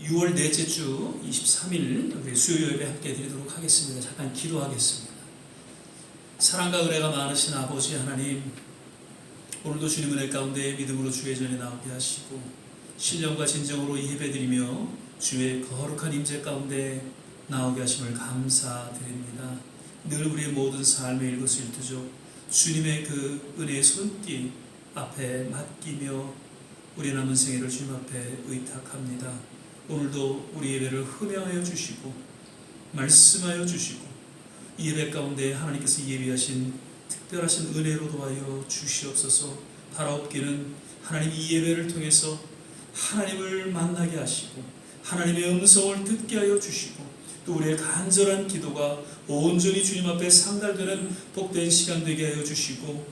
6월 넷째 주 23일 우리 수요 예배 함께 드리도록 하겠습니다. 잠깐 기도하겠습니다. 사랑과 은혜가 많으신 아버지 하나님, 오늘도 주님 은혜 가운데 믿음으로 주의 전에 나오게 하시고 신령과 진정으로 예배드리며 주의 거룩한 임재 가운데 나오게 하심을 감사드립니다. 늘 우리의 모든 삶의 일거수일투족 주님의 그 은혜의 손길 앞에 맡기며 우리 남은 생애를 주님 앞에 의탁합니다. 오늘도 우리 예배를 흠양하여 주시고 말씀하여 주시고 이 예배 가운데 하나님께서 예비하신 특별하신 은혜로 도와여 주시옵소서. 바라옵기는 하나님 이 예배를 통해서 하나님을 만나게 하시고 하나님의 음성을 듣게 하여 주시고 또 우리의 간절한 기도가 온전히 주님 앞에 상달되는 복된 시간 되게 하여 주시고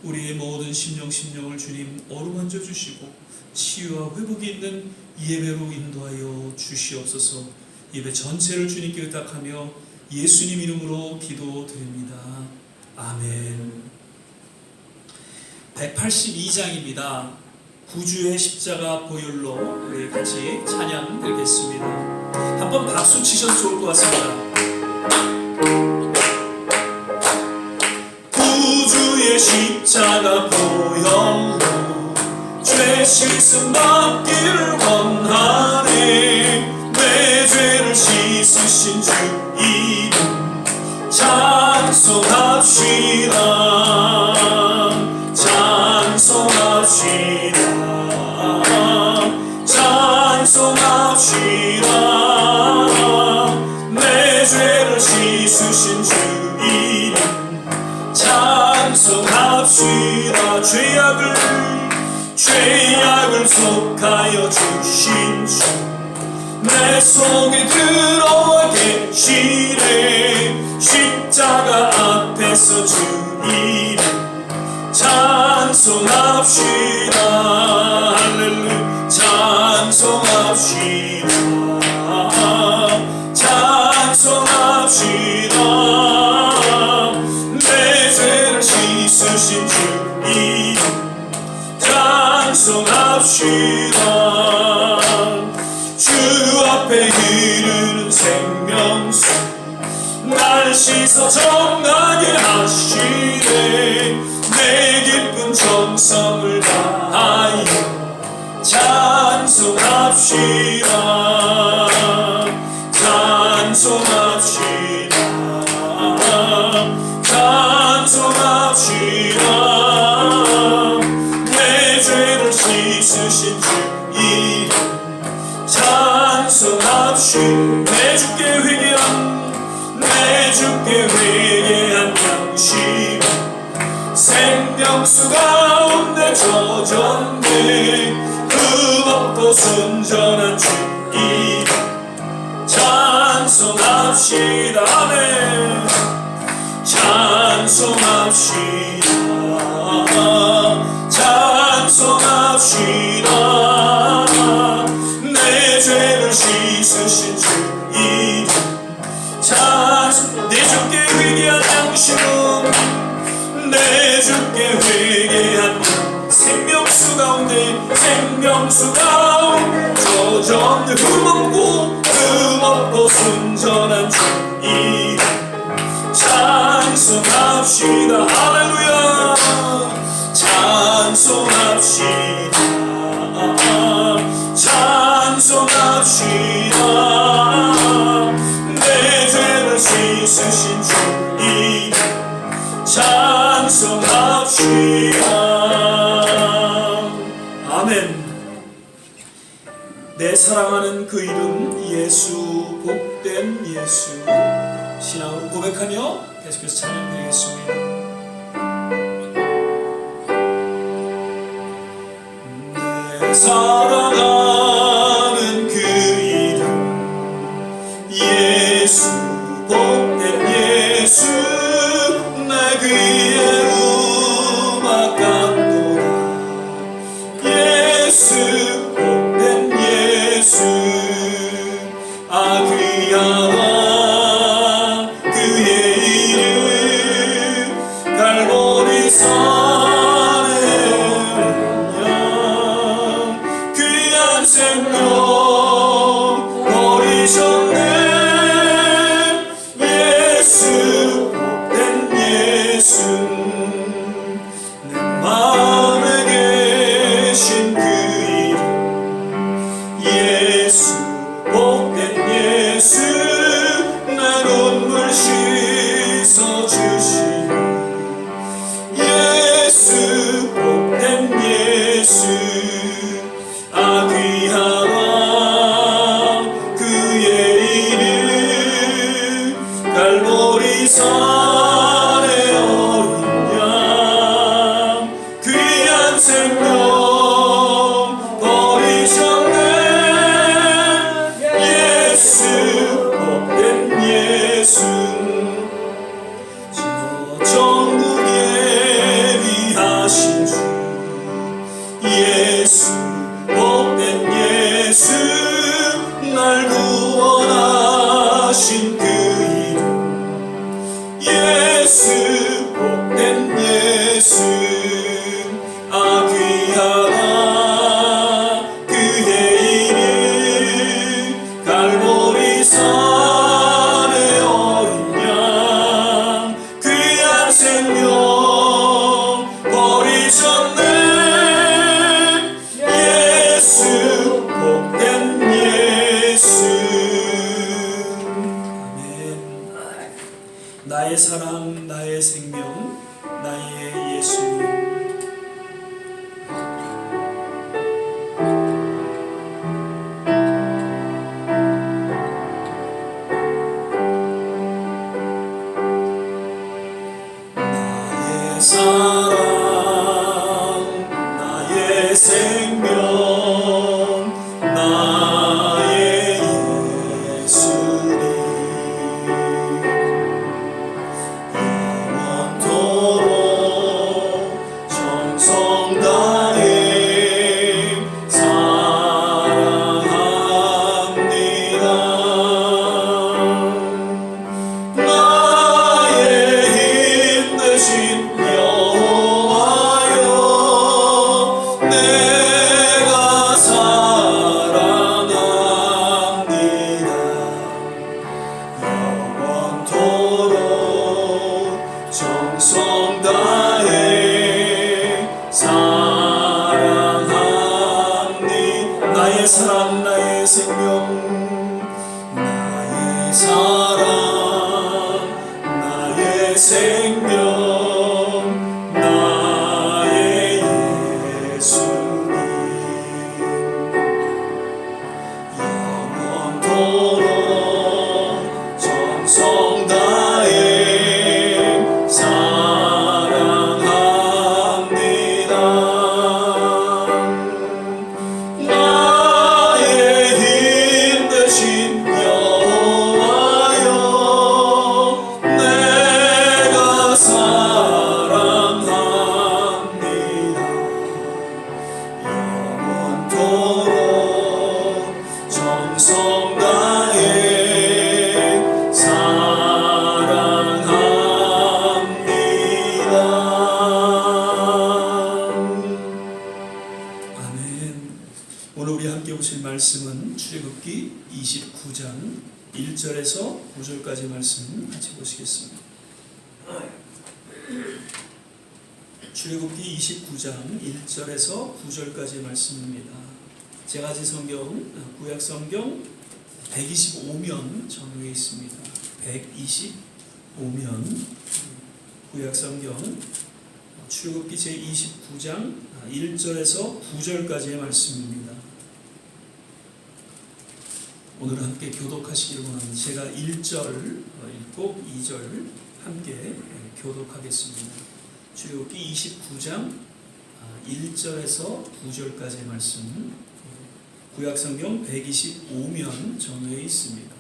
우리의 모든 심령을 주님 어루만져 주시고 치유와 회복이 있는 예배로 인도하여 주시옵소서. 예배 전체를 주님께 의탁하며 예수님 이름으로 기도드립니다. 아멘. 182장입니다. 구주의 십자가 보혈로 우리 같이 찬양 드리겠습니다. 한번 박수 치셔도 좋을 것 같습니다. 구주의 십자가 보혈로 죄 씻음 받기를 원하네. 내 죄를 씻으신 주 이름 찬송합시다. 찬송합시다. 찬송합시다. 내 죄를 씻으신 주 이름 찬송합시다. 죄악을 속하여 주신 주 내 속에 들어와 계시네. 십자가 앞에서 주 이름 찬송합시다. 할렐루야. 찬송합시다. 찬송합시다. 내 죄를 씻으신 주 이름 찬송합시다. 주 앞에 흐르는 생명수 날 씻어 정하게 하시네. 내 깊은 정성을 다하여 찬송합시다. 찬송합시다. 찬송합시다. 내 죄를 씻으신 주 이름 찬송합시다. 내 주께 회개한 양심 생명수 가운데 젖었네. 흠없고 순전한 주 이름 찬송합시다. 아멘. 찬송합시다. 찬송합시다. 내 죄를 씻으신 주 이름 내 주께 회개한 양심은 내 주께 회개한 생명수 가운데 젖었네. 흠없고 순전한 주 이름 찬송합시다. 할렐루야. 찬송합시다. 찬송합시다. 내 죄를 씻으신 주 이름 찬송합시다. 아멘. 내 사랑하는 그 이름 예수, 복된 예수, 신앙으로 고백하며 계속해서 찬양드리겠습니다. 내 사랑하는 그 이름 예수, 복된 예수, 내 귀에 음악 같도다. 예수, 복된 예수, 아 귀한 그의 이름 갈보리 산에 그 예수 복된 예수 내 눈물 씻어주시니 예수 복된 예수 아 귀한 왕 그의 이름 갈보리 산의 어린 양 귀한 생명 버리셨네 예수 복된 예수 저 천국에 위하신 주 예수 복된 예수 날 구원하신 그 이름 예수 복된 예수 아 귀하다 그의 이름 갈보리 산의 어린 양 귀한 생명 버리셨네 예수 복된 예수 아멘. 나의 사랑 나의 생명 나의 예수님 나의 사랑 나의 생명 나의 예수님 영원토록 정성 다해 사랑합니다 나의 힘 되신 여호와여 내가 사랑합니다 영원토록 정성 다해 사랑합니다 나의 사랑 나의 생명 나의 사랑 나의 생명 나의 예수님 영원토록 정성 다해 사랑합니다 나의 힘 되신 여호와여 내가 사랑합니다 영원토록 정성 다해 사랑합니다 아멘. 오늘 우리 함께 보실 말씀은 출애굽기 29장 1절에서 9절까지 말씀 같이 보시겠습니다. 출애굽기 29장 1절에서 9절까지 말씀입니다. 제가지 성경 구약 성경 125면 정리되어 있습니다. 125면 구약 성경 출애굽기 제 29장 1절에서 9절까지의 말씀입니다. 오늘 함께 교독하시기를 원합니다. 제가 1절 읽고 2절 함께 교독하겠습니다. 출애굽기 29장 1절에서 9절까지의 말씀 구약성경 125면 정리되어 있습니다.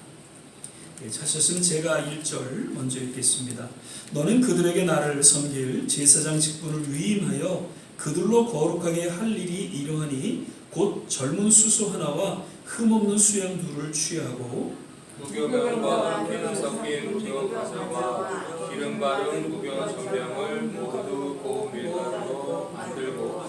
찾으셨으면 제가 1절 먼저 읽겠습니다. 너는 그들에게 나를 섬길 제사장 직분을 위임하여 그들로 거룩하게 할 일이 이러하니 곧 젊은 수소 하나와 흠없는 수양 둘을 취하고 무교병과 기름 섞인 기업화살과 기름 바른 무교 천병을 모두 고운 밀가루로 만들고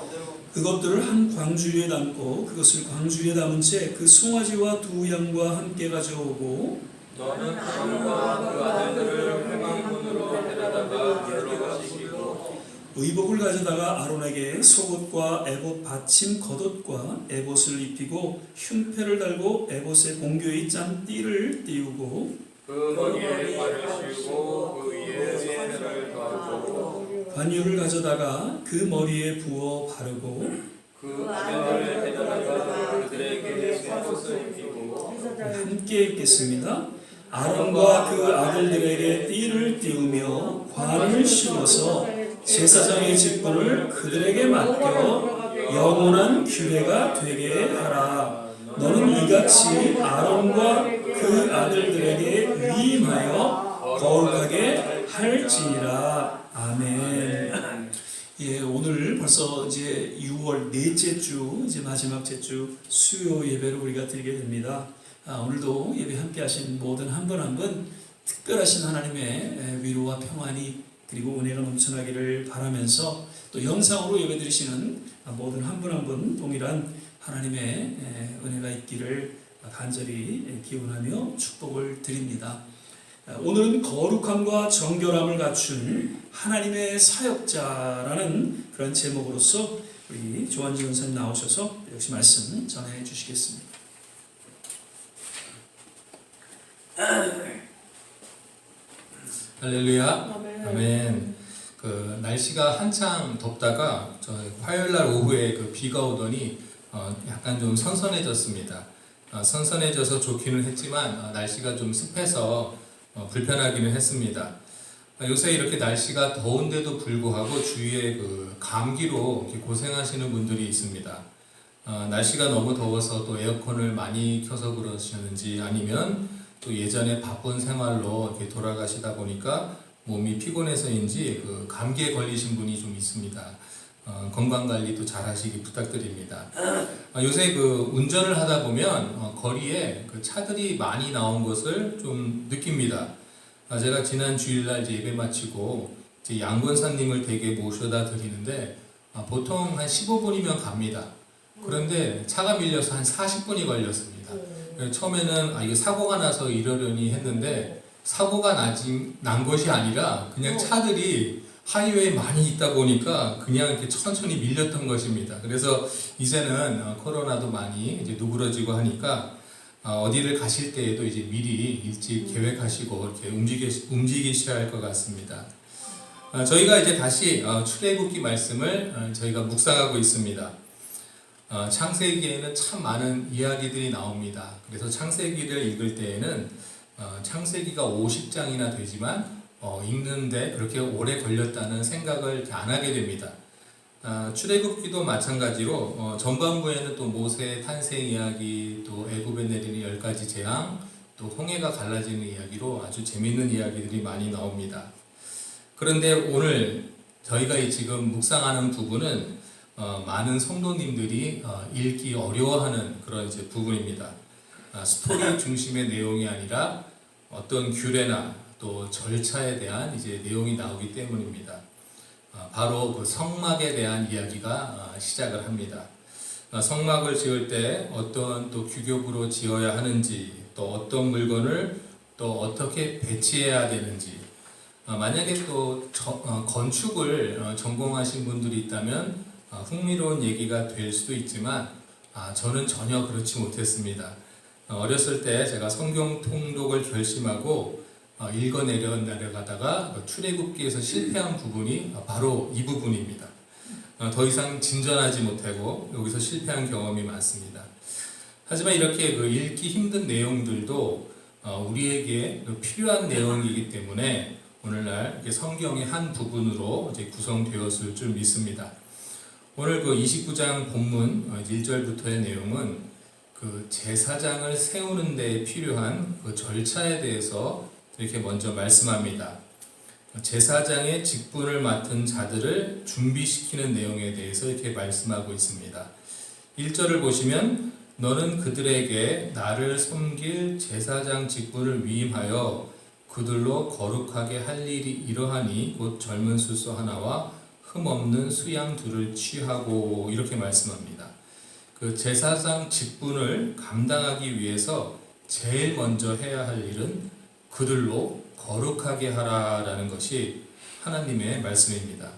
그것들을 한 광주 위에 담고 그것을 광주 위에 담은 채 그 송아지와 두 양과 함께 가져오고 너는 아론과 그 아들들을 회막문으로 데려다가 물러가시키고 의복을 가져다가 아론에게 속옷과 에봇 받침 겉옷과 에봇을 입히고 흉패를 달고 에봇의 공교의 짠 띠를 띄우고 그 머리에 관을 씌우고 그 위에 손을 더하고 관유를 가져다가 그 머리에 부어 바르고 그 아들들을 데려다가 그들에게 속옷을 입히고 함께 읽겠습니다. 아론과 그 아들들에게 띠를 띄우며 관을 씌워서 제사장의 직분을 그들에게 맡겨 영원한 규례가 되게 하라. 너는 이같이 아론과 그 아들들에게 위임하여 거룩하게 할지니라. 아멘. 예, 오늘 벌써 이제 6월 넷째 주, 이제 마지막 주 수요 예배를 우리가 드리게 됩니다. 오늘도 예배 함께 하신 모든 한 분 한 분 특별하신 하나님의 위로와 평안이 그리고 은혜가 넘쳐나기를 바라면서 또 영상으로 예배 드리시는 모든 한 분 한 분 동일한 하나님의 은혜가 있기를 간절히 기원하며 축복을 드립니다. 오늘은 거룩함과 정결함을 갖춘 하나님의 사역자라는 그런 제목으로서 우리 조한지 권사님 나오셔서 역시 말씀 전해 주시겠습니다. 할렐루야. 아멘. 그 날씨가 한창 덥다가 저 화요일 날 오후에 그 비가 오더니 약간 좀 선선해졌습니다. 선선해져서 좋기는 했지만 날씨가 좀 습해서 불편하기는 했습니다. 요새 이렇게 날씨가 더운데도 불구하고 주위에 그 감기로 이렇게 고생하시는 분들이 있습니다. 날씨가 너무 더워서 또 에어컨을 많이 켜서 그러시는지 아니면 또 예전에 바쁜 생활로 이렇게 돌아가시다 보니까 몸이 피곤해서인지 그 감기에 걸리신 분이 좀 있습니다. 건강 관리도 잘 하시기 부탁드립니다. 요새 그 운전을 하다 보면 거리에 그 차들이 많이 나온 것을 좀 느낍니다. 제가 지난 주일날 이제 예배 마치고 이제 양권사님을 댁에 모셔다 드리는데 보통 한 15분이면 갑니다. 그런데 차가 밀려서 한 40분이 걸렸습니다. 처음에는 이게 사고가 나서 이러려니 했는데 사고가 난 것이 아니라 그냥 차들이 하이웨이에 많이 있다 보니까 그냥 이렇게 천천히 밀렸던 것입니다. 그래서 이제는 코로나도 많이 이제 누그러지고 하니까 어디를 가실 때에도 이제 미리 일찍 계획하시고 이렇게 움직이셔야 할 것 같습니다. 저희가 이제 다시 출애굽기 말씀을 저희가 묵상하고 있습니다. 창세기에는 참 많은 이야기들이 나옵니다. 그래서 창세기를 읽을 때에는 창세기가 50장이나 되지만 읽는데 그렇게 오래 걸렸다는 생각을 이렇게 안 하게 됩니다. 출애굽기도 마찬가지로 전반부에는 또 모세의 탄생 이야기, 또 애굽에 내리는 10가지 재앙, 또 홍해가 갈라지는 이야기로 아주 재미있는 이야기들이 많이 나옵니다. 그런데 오늘 저희가 지금 묵상하는 부분은 많은 성도님들이 읽기 어려워하는 그런 이제 부분입니다. 스토리 중심의 내용이 아니라 어떤 규례나 또 절차에 대한 이제 내용이 나오기 때문입니다. 바로 그 성막에 대한 이야기가 시작을 합니다. 성막을 지을 때 어떤 또 규격으로 지어야 하는지, 또 어떤 물건을 또 어떻게 배치해야 되는지, 만약에 또 건축을 전공하신 분들이 있다면 흥미로운 얘기가 될 수도 있지만 저는 전혀 그렇지 못했습니다. 어렸을 때 제가 성경 통독을 결심하고 읽어 내려가다가 출애굽기에서 실패한 부분이 바로 이 부분입니다. 더 이상 진전하지 못하고 여기서 실패한 경험이 많습니다. 하지만 이렇게 그 읽기 힘든 내용들도 우리에게 필요한 내용이기 때문에 오늘날 성경의 한 부분으로 이제 구성되었을 줄 믿습니다. 오늘 그 29장 본문 1절부터의 내용은 그 제사장을 세우는 데 필요한 그 절차에 대해서 이렇게 먼저 말씀합니다. 제사장의 직분을 맡은 자들을 준비시키는 내용에 대해서 이렇게 말씀하고 있습니다. 1절을 보시면 너는 그들에게 나를 섬길 제사장 직분을 위임하여 그들로 거룩하게 할 일이 이러하니 곧 젊은 수소 하나와 흠없는 수양 둘을 취하고 이렇게 말씀합니다. 그 제사장 직분을 감당하기 위해서 제일 먼저 해야 할 일은 그들로 거룩하게 하라라는 것이 하나님의 말씀입니다.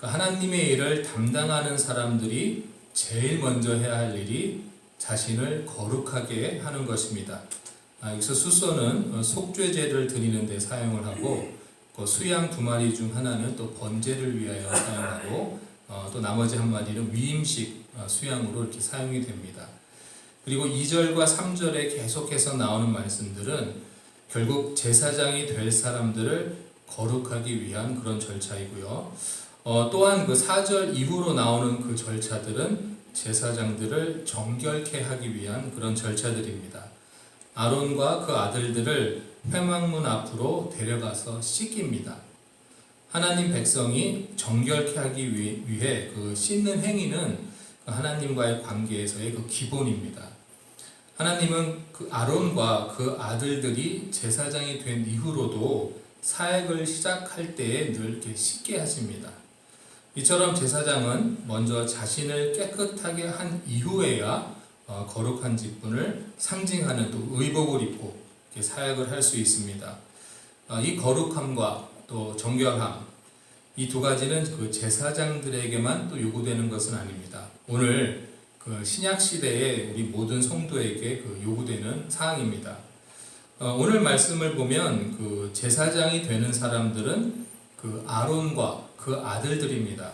하나님의 일을 담당하는 사람들이 제일 먼저 해야 할 일이 자신을 거룩하게 하는 것입니다. 여기서 수소는 속죄제를 드리는 데 사용을 하고, 수양 2마리 중 하나는 또 번제를 위하여 사용하고, 또 나머지 1마리는 위임식 수양으로 이렇게 사용이 됩니다. 그리고 2절과 3절에 계속해서 나오는 말씀들은 결국 제사장이 될 사람들을 거룩하기 위한 그런 절차이고요. 또한 그 4절 이후로 나오는 그 절차들은 제사장들을 정결케 하기 위한 그런 절차들입니다. 아론과 그 아들들을 회막문 앞으로 데려가서 씻깁니다. 하나님 백성이 정결케 하기 위해 그 씻는 행위는 하나님과의 관계에서의 그 기본입니다. 하나님은 그 아론과 그 아들들이 제사장이 된 이후로도 사역을 시작할 때에 늘 이렇게 씻게 하십니다. 이처럼 제사장은 먼저 자신을 깨끗하게 한 이후에야 거룩한 직분을 상징하는 또 의복을 입고 이렇게 사역을 할 수 있습니다. 이 거룩함과 또 정결함, 이 두 가지는 그 제사장들에게만 또 요구되는 것은 아닙니다. 오늘 그 신약 시대에 우리 모든 성도에게 그 요구되는 사항입니다. 오늘 말씀을 보면 그 제사장이 되는 사람들은 그 아론과 그 아들들입니다.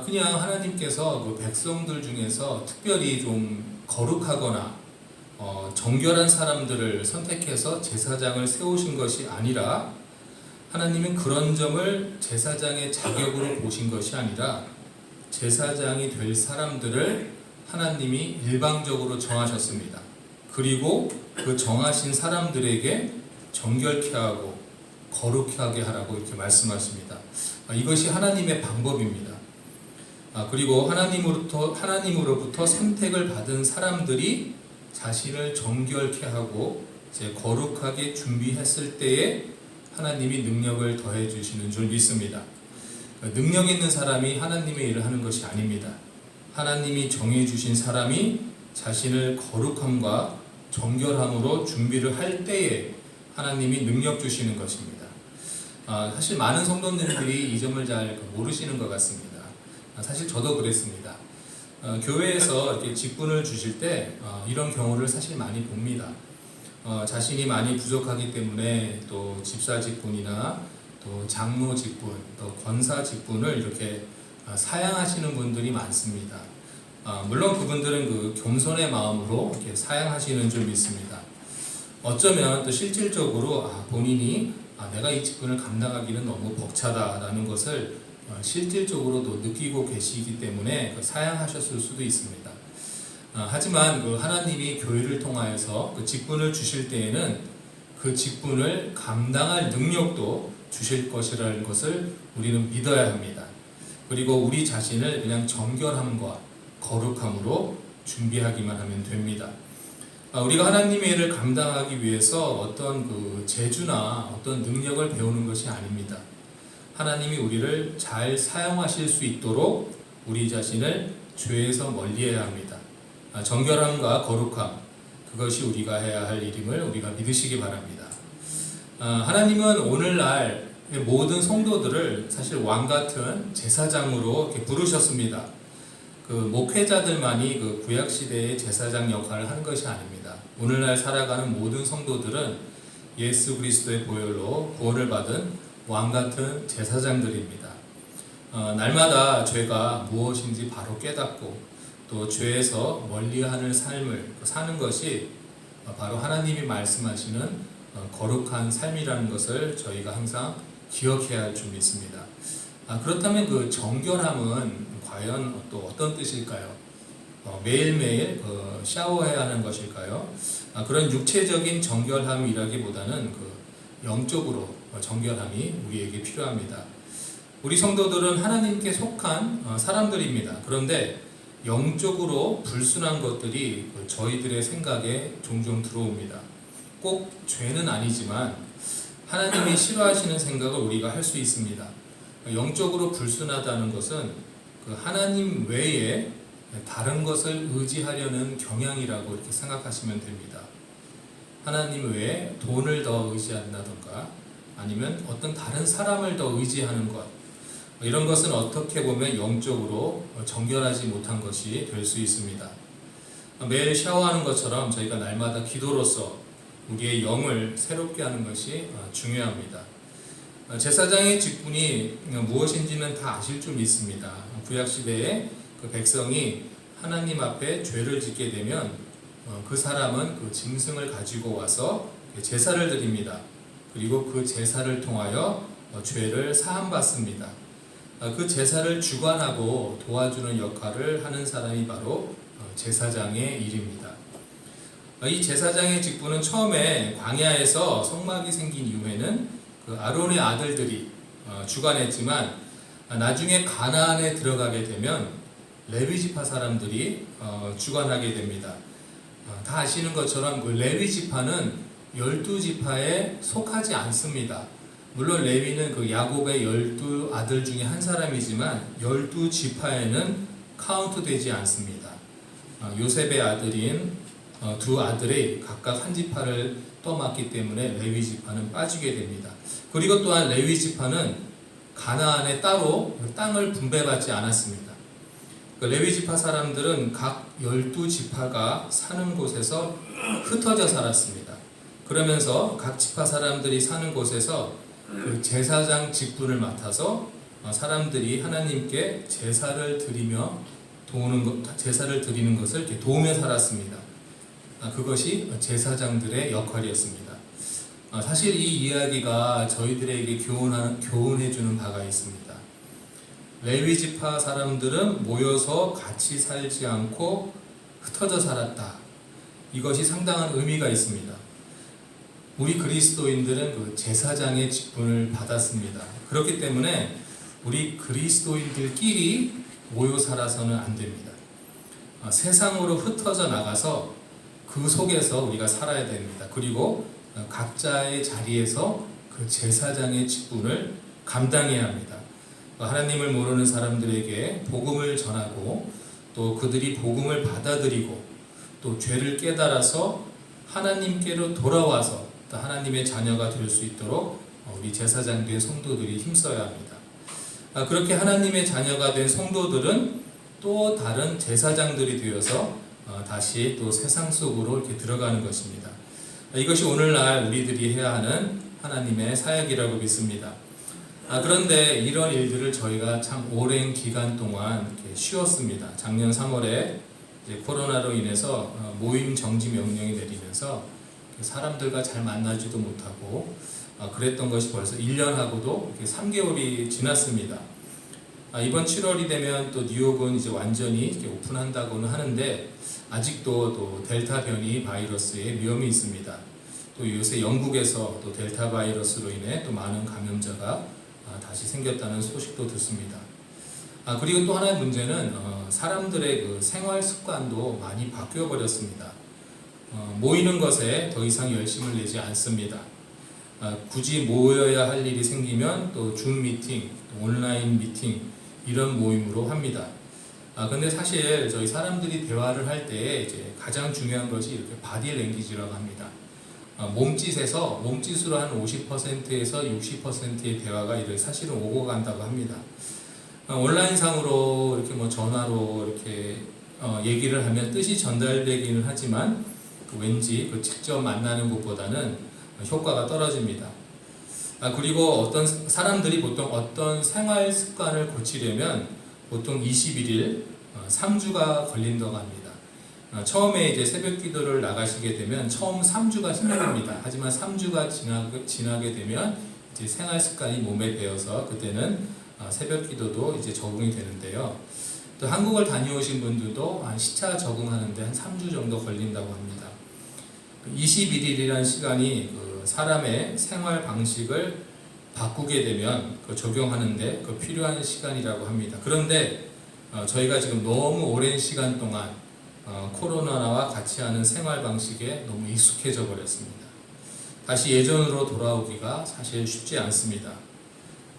그냥 하나님께서 그 백성들 중에서 특별히 좀 거룩하거나 정결한 사람들을 선택해서 제사장을 세우신 것이 아니라, 하나님은 그런 점을 제사장의 자격으로 보신 것이 아니라 제사장이 될 사람들을 하나님이 일방적으로 정하셨습니다. 그리고 그 정하신 사람들에게 정결케 하고 거룩하게 하라고 이렇게 말씀하십니다. 이것이 하나님의 방법입니다. 그리고 하나님으로부터 선택을 받은 사람들이 자신을 정결케 하고 이제 거룩하게 준비했을 때에 하나님이 능력을 더해 주시는 줄 믿습니다. 능력 있는 사람이 하나님의 일을 하는 것이 아닙니다. 하나님이 정해 주신 사람이 자신을 거룩함과 정결함으로 준비를 할 때에 하나님이 능력 주시는 것입니다. 사실 많은 성도님들이 이 점을 잘 모르시는 것 같습니다. 사실 저도 그랬습니다. 교회에서 이렇게 직분을 주실 때 이런 경우를 사실 많이 봅니다. 자신이 많이 부족하기 때문에 또 집사 직분이나 또 장로 직분, 또 권사 직분을 이렇게 사양하시는 분들이 많습니다. 물론 그분들은 그 겸손의 마음으로 이렇게 사양하시는 줄 믿습니다. 어쩌면 또 실질적으로 본인이 내가 이 직분을 감당하기는 너무 벅차다라는 것을 실질적으로도 느끼고 계시기 때문에 사양하셨을 수도 있습니다. 하지만 그 하나님이 교회를 통하여서 그 직분을 주실 때에는 그 직분을 감당할 능력도 주실 것이라는 것을 우리는 믿어야 합니다. 그리고 우리 자신을 그냥 정결함과 거룩함으로 준비하기만 하면 됩니다. 우리가 하나님의 일을 감당하기 위해서 어떤 그 재주나 어떤 능력을 배우는 것이 아닙니다. 하나님이 우리를 잘 사용하실 수 있도록 우리 자신을 죄에서 멀리해야 합니다. 정결함과 거룩함, 그것이 우리가 해야 할 일임을 우리가 믿으시기 바랍니다. 하나님은 오늘날 모든 성도들을 사실 왕같은 제사장으로 이렇게 부르셨습니다. 그 목회자들만이 그 구약 시대의 제사장 역할을 하는 것이 아닙니다. 오늘날 살아가는 모든 성도들은 예수 그리스도의 보혈로 구원을 받은 왕같은 제사장들입니다. 날마다 죄가 무엇인지 바로 깨닫고 또 죄에서 멀리하는 삶을 사는 것이 바로 하나님이 말씀하시는 거룩한 삶이라는 것을 저희가 항상 기억해야 할 줄 믿습니다. 그렇다면 그 정결함은 과연 또 어떤 뜻일까요? 매일매일 샤워해야 하는 것일까요? 그런 육체적인 정결함이라기보다는 그 영적으로 정결함이 우리에게 필요합니다. 우리 성도들은 하나님께 속한 사람들입니다. 그런데 영적으로 불순한 것들이 저희들의 생각에 종종 들어옵니다. 꼭 죄는 아니지만 하나님이 싫어하시는 생각을 우리가 할 수 있습니다. 영적으로 불순하다는 것은 그 하나님 외에 다른 것을 의지하려는 경향이라고 이렇게 생각하시면 됩니다. 하나님 외에 돈을 더 의지한다던가 아니면 어떤 다른 사람을 더 의지하는 것, 이런 것은 어떻게 보면 영적으로 정결하지 못한 것이 될 수 있습니다. 매일 샤워하는 것처럼 저희가 날마다 기도로서 우리의 영을 새롭게 하는 것이 중요합니다. 제사장의 직분이 무엇인지는 다 아실 줄 믿습니다. 구약시대에 그 백성이 하나님 앞에 죄를 짓게 되면 그 사람은 그 짐승을 가지고 와서 제사를 드립니다. 그리고 그 제사를 통하여 죄를 사함받습니다. 그 제사를 주관하고 도와주는 역할을 하는 사람이 바로 제사장의 일입니다. 이 제사장의 직분은 처음에 광야에서 성막이 생긴 이후에는 그 아론의 아들들이 주관했지만 나중에 가나안에 들어가게 되면 레위 지파 사람들이 주관하게 됩니다. 다 아시는 것처럼 그 레위 지파는 12지파에 속하지 않습니다. 물론 레위는 그 야곱의 12아들 중에 한 사람이지만 12지파에는 카운트 되지 않습니다. 요셉의 아들인 두 아들이 각각 한 지파를 떠맡기 때문에 레위 지파는 빠지게 됩니다. 그리고 또한 레위 지파는 가나안에 따로 땅을 분배받지 않았습니다. 레위 지파 사람들은 각 12지파가 사는 곳에서 흩어져 살았습니다. 그러면서 각 지파 사람들이 사는 곳에서 그 제사장 직분을 맡아서 사람들이 하나님께 제사를 드리는 것을 이렇게 도우며 살았습니다. 그것이 제사장들의 역할이었습니다. 사실 이 이야기가 저희들에게 교훈해주는 바가 있습니다. 레위 지파 사람들은 모여서 같이 살지 않고 흩어져 살았다. 이것이 상당한 의미가 있습니다. 우리 그리스도인들은 그 제사장의 직분을 받았습니다. 그렇기 때문에 우리 그리스도인들끼리 모여 살아서는 안 됩니다. 세상으로 흩어져 나가서 그 속에서 우리가 살아야 됩니다. 그리고 각자의 자리에서 그 제사장의 직분을 감당해야 합니다. 하나님을 모르는 사람들에게 복음을 전하고 또 그들이 복음을 받아들이고 또 죄를 깨달아서 하나님께로 돌아와서 또 하나님의 자녀가 될 수 있도록 우리 제사장된 성도들이 힘써야 합니다. 그렇게 하나님의 자녀가 된 성도들은 또 다른 제사장들이 되어서 다시 또 세상 속으로 이렇게 들어가는 것입니다. 이것이 오늘날 우리들이 해야 하는 하나님의 사역이라고 믿습니다. 그런데 이런 일들을 저희가 참 오랜 기간 동안 이렇게 쉬었습니다. 작년 3월에 이제 코로나로 인해서 모임 정지 명령이 내리면서 사람들과 잘 만나지도 못하고 그랬던 것이 벌써 1년하고도 3개월이 지났습니다. 이번 7월이 되면 또 뉴욕은 이제 완전히 이렇게 오픈한다고는 하는데 아직도 또 델타 변이 바이러스의 위험이 있습니다. 또 요새 영국에서 또 델타 바이러스로 인해 또 많은 감염자가 다시 생겼다는 소식도 듣습니다. 그리고 또 하나의 문제는 사람들의 그 생활 습관도 많이 바뀌어 버렸습니다. 모이는 것에 더 이상 열심을 내지 않습니다. 굳이 모여야 할 일이 생기면 또 줌 미팅, 또 온라인 미팅 이런 모임으로 합니다. 근데 사실 저희 사람들이 대화를 할 때 이제 가장 중요한 것이 이렇게 바디 랭귀지라고 합니다. 몸짓으로 한 50%에서 60%의 대화가 이렇게 사실은 오고 간다고 합니다. 온라인상으로 이렇게 뭐 전화로 이렇게 얘기를 하면 뜻이 전달되기는 하지만 왠지 그 직접 만나는 것보다는 효과가 떨어집니다. 그리고 어떤 사람들이 보통 어떤 생활 습관을 고치려면 보통 21일, 3주가 걸린다고 합니다. 처음에 이제 새벽 기도를 나가시게 되면 처음 3주가 힘듭니다. 하지만 3주가 지나게 되면 이제 생활 습관이 몸에 배어서 그때는 새벽 기도도 이제 적응이 되는데요. 또 한국을 다녀오신 분들도 한 시차 적응하는데 한 3주 정도 걸린다고 합니다. 21일이라는 시간이 그 사람의 생활 방식을 바꾸게 되면 그 적용하는데 그 필요한 시간이라고 합니다. 그런데 저희가 지금 너무 오랜 시간 동안 코로나와 같이 하는 생활 방식에 너무 익숙해져 버렸습니다. 다시 예전으로 돌아오기가 사실 쉽지 않습니다.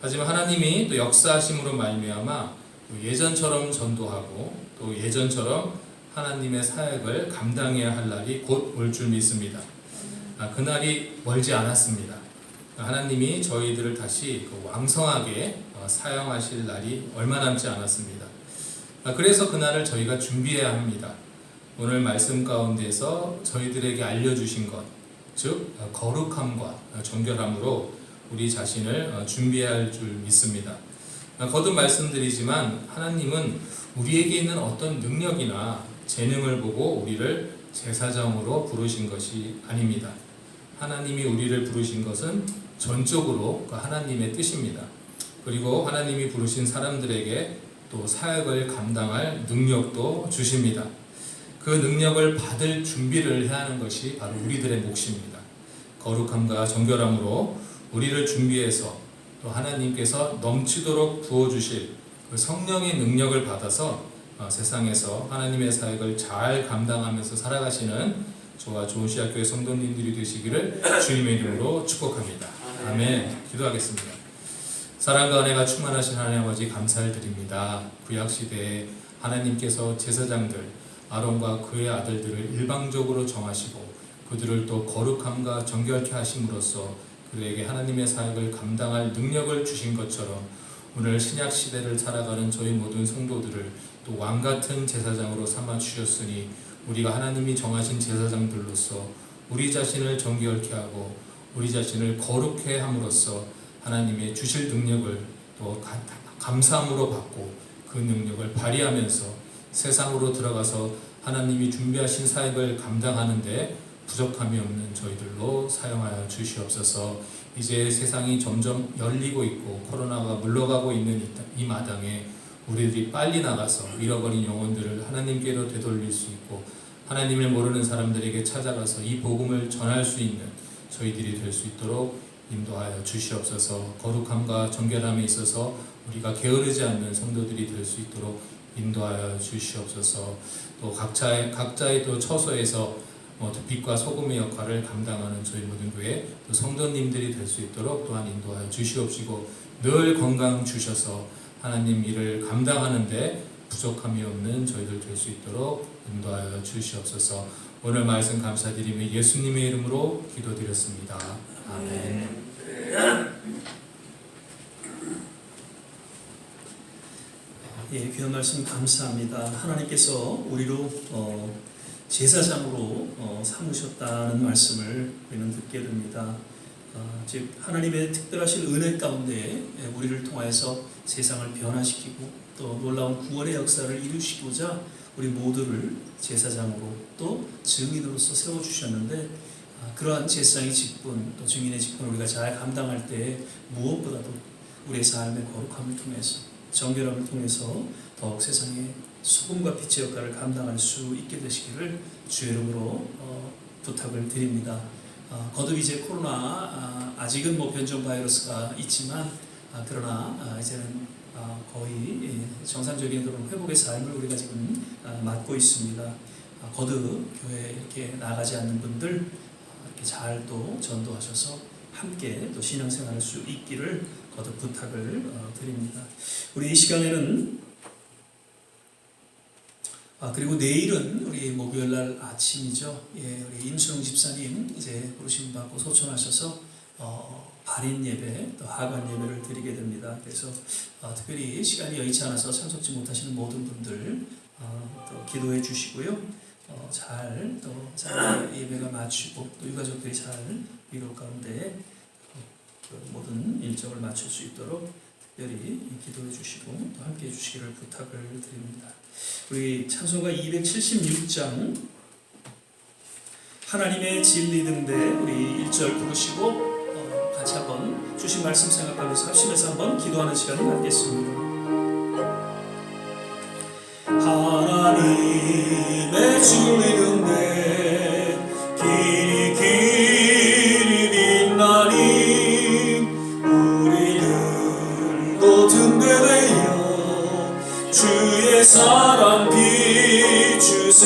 하지만 하나님이 또 역사하심으로 말미암아 예전처럼 전도하고 또 예전처럼 하나님의 사역을 감당해야 할 날이 곧 올 줄 믿습니다. 그날이 멀지 않았습니다. 하나님이 저희들을 다시 왕성하게 사용하실 날이 얼마 남지 않았습니다. 그래서 그날을 저희가 준비해야 합니다. 오늘 말씀 가운데서 저희들에게 알려주신 것, 즉 거룩함과 정결함으로 우리 자신을 준비해야 할 줄 믿습니다. 거듭 말씀드리지만 하나님은 우리에게 있는 어떤 능력이나 재능을 보고 우리를 제사장으로 부르신 것이 아닙니다. 하나님이 우리를 부르신 것은 전적으로 하나님의 뜻입니다. 그리고 하나님이 부르신 사람들에게 또 사역을 감당할 능력도 주십니다. 그 능력을 받을 준비를 해야 하는 것이 바로 우리들의 몫입니다. 거룩함과 정결함으로 우리를 준비해서 또 하나님께서 넘치도록 부어주실 그 성령의 능력을 받아서 세상에서 하나님의 사역을 잘 감당하면서 살아가시는 저와 좋은 시학교의 성도님들이 되시기를 주님의 이름으로 축복합니다. 아멘. 기도하겠습니다. 사랑과 은혜가 충만하신 하나님 아버지 감사를 드립니다. 구약시대에 하나님께서 제사장들 아론과 그의 아들들을 일방적으로 정하시고 그들을 또 거룩함과 정결케 하심으로써 그들에게 하나님의 사역을 감당할 능력을 주신 것처럼 오늘 신약시대를 살아가는 저희 모든 성도들을 또 왕같은 제사장으로 삼아 주셨으니 우리가 하나님이 정하신 제사장들로서 우리 자신을 정결케 하고 우리 자신을 거룩해 함으로써 하나님의 주실 능력을 또 감사함으로 받고 그 능력을 발휘하면서 세상으로 들어가서 하나님이 준비하신 사역을 감당하는 데 부족함이 없는 저희들로 사용하여 주시옵소서. 이제 세상이 점점 열리고 있고 코로나가 물러가고 있는 이 마당에 우리들이 빨리 나가서 잃어버린 영혼들을 하나님께로 되돌릴 수 있고 하나님을 모르는 사람들에게 찾아가서 이 복음을 전할 수 있는 저희들이 될 수 있도록 인도하여 주시옵소서. 거룩함과 정결함에 있어서 우리가 게으르지 않는 성도들이 될 수 있도록 인도하여 주시옵소서. 또 각자의 또 처소에서 빛과 소금의 역할을 감당하는 저희 모든 교회 또 성도님들이 될 수 있도록 또한 인도하여 주시옵시고 늘 건강 주셔서 하나님 일을 감당하는데 부족함이 없는 저희들 될 수 있도록 인도하여 주시옵소서. 오늘 말씀 감사드리며 예수님의 이름으로 기도드렸습니다. 아멘. 예, 귀한 말씀 감사합니다. 하나님께서 우리로 제사장으로 삼으셨다는 말씀을 우리는 듣게 됩니다. 즉 하나님의 특별하신 은혜 가운데 우리를 통하여서 세상을 변화시키고 또 놀라운 구원의 역사를 이루시고자 우리 모두를 제사장으로 또 증인으로서 세워주셨는데 그러한 제사장의 직분 또 증인의 직분을 우리가 잘 감당할 때 무엇보다도 우리의 삶의 거룩함을 통해서 정결함을 통해서 더욱 세상에 소금과 빛의 역할을 감당할 수 있게 되시기를 주의 이름으로 부탁을 드립니다. 거듭 이제 코로나 아직은 변종 바이러스가 있지만 그러나 이제는 거의 정상적인 그런 회복의 삶을 우리가 지금 맞고 있습니다. 거듭 교회에 이렇게 나가지 않는 분들 이렇게 잘 또 전도하셔서 함께 또 신앙생활할 수 있기를 거듭 부탁을 드립니다. 우리 이 시간에는 그리고 내일은 우리 목요일날 아침이죠. 예, 우리 임수영 집사님 이제 부르심 받고 소천하셔서 발인 예배 또 하관 예배를 드리게 됩니다. 그래서 특별히 시간이 여의치 않아서 참석지 못하시는 모든 분들 또 기도해 주시고요. 잘 예배가 마치고 또 유가족들이 잘 위로 가운데 모든 일정을 마칠 수 있도록 특별히 기도해 주시고 또 함께 해 주시기를 부탁을 드립니다. 우리 찬송가 276장 하나님의 진리 등대 우리 1절 부르시고 같이 한번 주신 말씀 생각하면서 합심해서 한번 기도하는 시간을 갖겠습니다. 하나님의 진리 등대 길이 빛나니 우리들도 등대되어 주의 사랑 비추세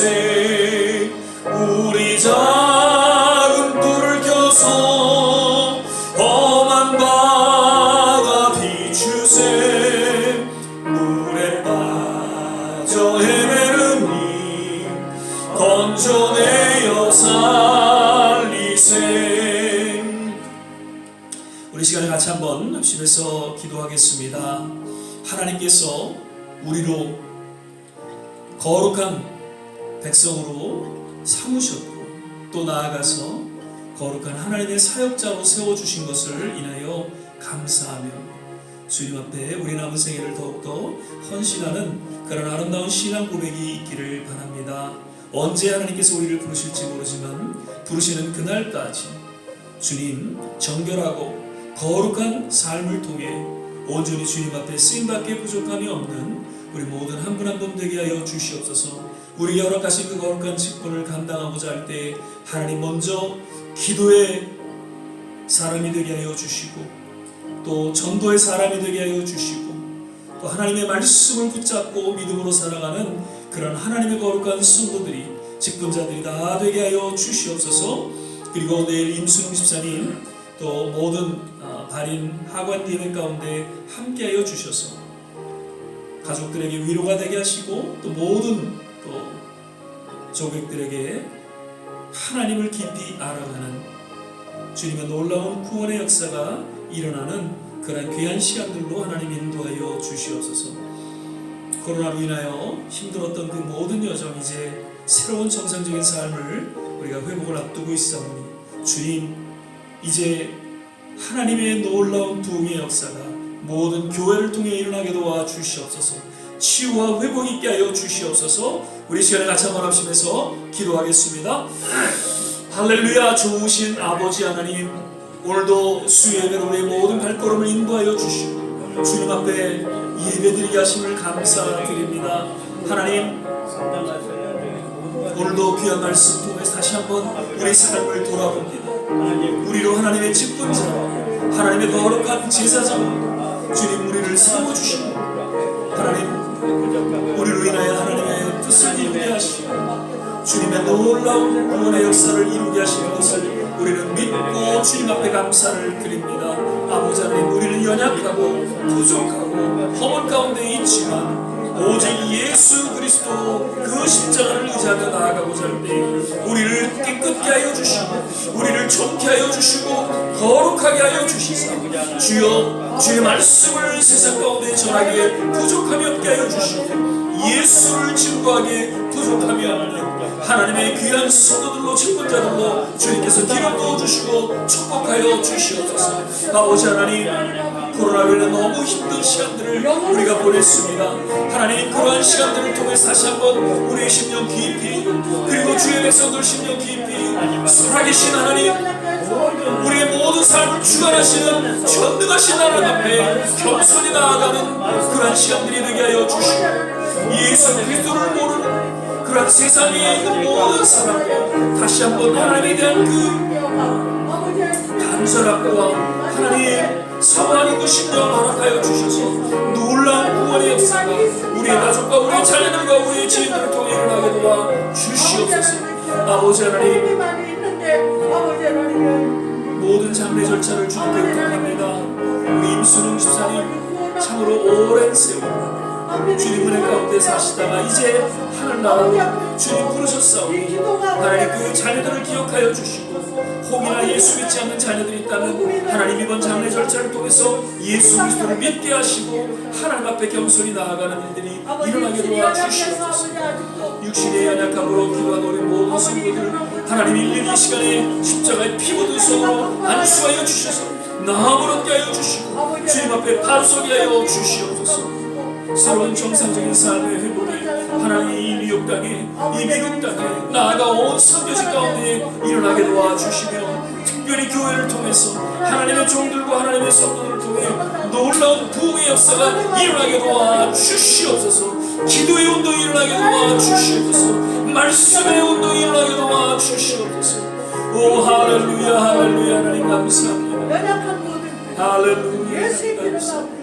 우리 작은 불을 켜서 험한 바다 비추세 물에 빠져 헤매는 이 건져내어 살리세 우리 시간에 같이 한번 합심해서 기도하겠습니다. 하나님께서 우리로 거룩한 백성으로 삼으셨고 또 나아가서 거룩한 하나님의 사역자로 세워주신 것을 인하여 감사하며 주님 앞에 우리 남은 생애를 더욱더 헌신하는 그런 아름다운 신앙 고백이 있기를 바랍니다. 언제 하나님께서 우리를 부르실지 모르지만 부르시는 그날까지 주님 정결하고 거룩한 삶을 통해 온전히 주님 앞에 쓰임받기에 부족함이 없는 우리 모든 한 분 한 분 되게 하여 주시옵소서. 우리에게 허락하신 그 거룩한 직분을 감당하고자 할 때 하나님 먼저 기도의 사람이 되게 하여 주시고 또 전도의 사람이 되게 하여 주시고 또 하나님의 말씀을 붙잡고 믿음으로 살아가는 그런 하나님의 거룩한 성도들이 직분자들이 다 되게 하여 주시옵소서. 그리고 내일 임순웅 집사님 또 모든 발인 하관 예배 가운데 함께하여 주셔서 가족들에게 위로가 되게 하시고 또 모든 또 조객들에게 하나님을 깊이 알아가는 주님의 놀라운 구원의 역사가 일어나는 그런 귀한 시간들로 하나님 인도하여 주시옵소서. 코로나로 인하여 힘들었던 그 모든 여정 이제 새로운 정상적인 삶을 우리가 회복을 앞두고 있사오니 주님 이제 하나님의 놀라운 부흥의 역사가 모든 교회를 통해 일어나게 도와 주시옵소서. 치유와 회복 있게 하여 주시옵소서. 우리 시간에 같이 한번 합심해서 기도하겠습니다. 할렐루야. 좋으신 아버지 하나님, 오늘도 수요예배로 우리의 모든 발걸음을 인도하여 주시고 주님 앞에 예배드리게 하심을 감사드립니다. 하나님, 오늘도 귀한 말씀 통해서 다시 한번 우리 삶을 돌아봅니다. 우리로 하나님의 직분자, 하나님의 거룩한 제사장 주님 우리를 세워주시고 하나님 우리로 인하여 하나님의 뜻을 이루게 하시고 주님의 놀라운 구원의 역사를 이루게 하시는 것을 우리는 믿고 주님 앞에 감사를 드립니다. 아버지 하나님, 우리는 연약하고 부족하고 허물 가운데 있지만 오직 예수 그리스도 그 십자가를 의지하며 나아가고자 할 때 우리를 깨끗게 하여 주시고 우리를 좋게 하여 주시고 거룩하게 하여 주시사 주여 주의 말씀을 세상 가운데 전하기에 부족함이 없게 하여 주시고 예수를 증거하기에 부족함이 없는 하나님의 귀한 성도들로 직분자들로 주님께서 기름 부어주시고 축복하여 주시옵소서. 아버지 하나님, 코로나로 인해 너무 힘든 시간들을 우리가 보냈습니다. 하나님, 그러한 시간들을 통해서 다시 한번 우리의 심령 깊이 그리고 주의 백성들 심령 깊이 살아계신 하나님, 우리의 모든 삶을 주관하시는 전능하신 하나님 앞에 겸손히 나아가는 그러한 시간들이 되게 하여 주시고 예수 그리스도를 모르는 그런 세상에 있는 모든 사람과 다시 한번 하나님에 대한 그 간절함과 하나님의 사모하는 그 심령을 허락하여 주셔서 놀라운 구원의 역사가 우리의 가족과 우리의 자녀들과 우리의 지인들을 통해 일어나게 도와 주시옵소서. 아버지 하나님, 모든 장례 절차를 주님께 부탁합니다. 우리 임순웅 집사님 참으로 오랜 세월 주님 은혜 가운데 사시다가 이제 하늘나라 주님 부르셨사오니 하나님 그 자녀들을 기억하여 주시고 혹이나 예수 믿지 않는 자녀들이 있다면 하나님 이번 장례 절차를 통해서 예수 그리스도를 믿게 하시고 하나님 앞에 겸손히 나아가는 일들이 일어나게 도와주시옵소서. 육신의 연약함으로 기도하는 우리 모든 성도들 하나님 일일이 이 시간에 십자가에 피 묻은 손으로 안수하여 주셔서 나음을 얻게 하여 주시고 주님 앞에 반석이 하여 주시옵소서. 새로운 정상적인 삶의 회복이 하나님 이 미국 땅에 이 미국 땅에 나아가 온 선교지 가운데 일어나게 도와주시며 특별히 교회를 통해서 하나님의 종들과 하나님의 성도들을 통해 놀라운 부흥의 역사가 일어나게 도와주시옵소서. 기도의 운동이 일어나게 도와주시옵소서. 말씀의 운동이 일어나게 도와주시옵소서. 오 할렐루야 할렐루야. 하나님 감사합니다. 할렐루야 감사합니다.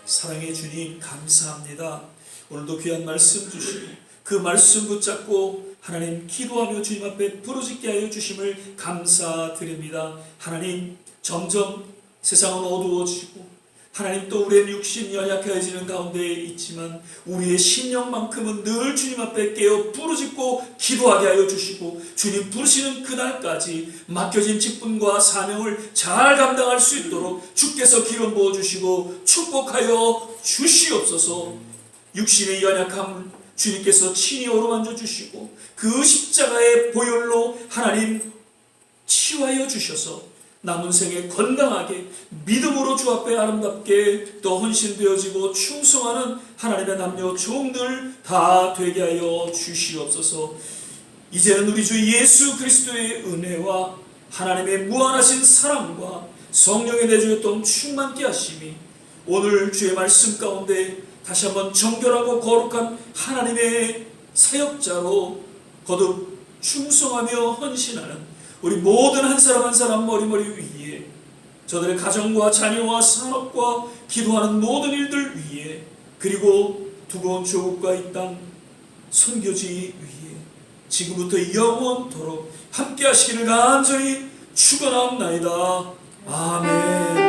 사랑의 주님 감사합니다. 오늘도 귀한 말씀 주시고 그 말씀 붙잡고 하나님 기도하며 주님 앞에 부르짖게 하여 주심을 감사드립니다. 하나님 점점 세상은 어두워지고 하나님, 또 우리의 육신 연약해지는 가운데 있지만 우리의 심령만큼은 늘 주님 앞에 깨어 부르짖고 기도하게 하여 주시고, 주님 부르시는 그날까지 맡겨진 직분과 사명을 잘 감당할 수 있도록 주께서 기름 부어주시고 축복하여 주시옵소서. 육신의 연약함을 주님께서 친히 어루만져 주시고 그 십자가의 보혈로 하나님 치유하여 주셔서 남은 생에 건강하게 믿음으로 주 앞에 아름답게 또 헌신되어지고 충성하는 하나님의 남녀 종들 다 되게 하여 주시옵소서. 이제는 우리 주 예수 그리스도의 은혜와 하나님의 무한하신 사랑과 성령의 내주였던 충만케 하심이 오늘 주의 말씀 가운데 다시 한번 정결하고 거룩한 하나님의 사역자로 거듭 충성하며 헌신하는 우리 모든 한 사람 한 사람 머리머리 위에, 저들의 가정과 자녀와 산업과 기도하는 모든 일들 위에, 그리고 두고 온 조국과 이 땅 선교지 위에 지금부터 영원토록 함께 하시기를 간절히 축원하옵나이다. 아멘.